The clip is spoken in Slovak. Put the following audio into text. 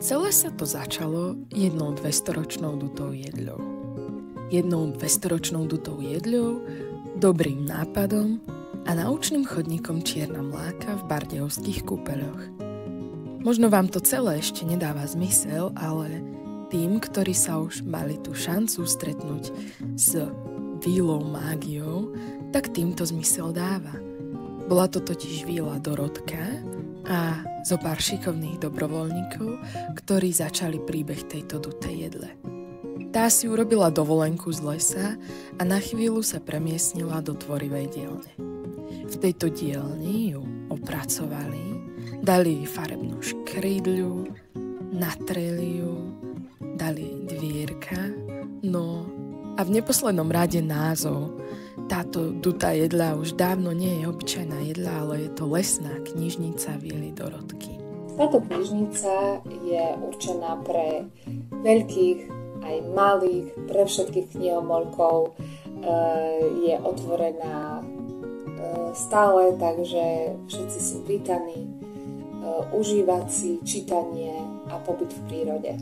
Celé sa to začalo jednou 200-ročnou dutou jedľou. Jednou 200-ročnou dutou jedľou, dobrým nápadom a naučným chodníkom Čierna Mláka v Bardejovských kúpeľoch. Možno vám to celé ešte nedáva zmysel, ale tým, ktorí sa už mali tú šancu stretnúť s vílou mágiou, tak týmto zmysel dáva. Bola to totiž víla Dorotka a zo pár šikovných dobrovoľníkov, ktorí začali príbeh tejto dutej jedle. Tá si urobila dovolenku z lesa a na chvíľu sa premiestnila do tvorivej dielne. V tejto dielni ju opracovali, dali jej farebnú škrídľu, natreli ju, dali dvierka, no a v neposlednom rade názov. Táto dutá jedľa už dávno nie je obyčajná jedľa, ale je to lesná knižnica víly Dorotky. Táto knižnica je určená pre veľkých aj malých, pre všetkých knihomolkov. Je otvorená stále, takže všetci sú vítaní užívať si čítanie a pobyt v prírode.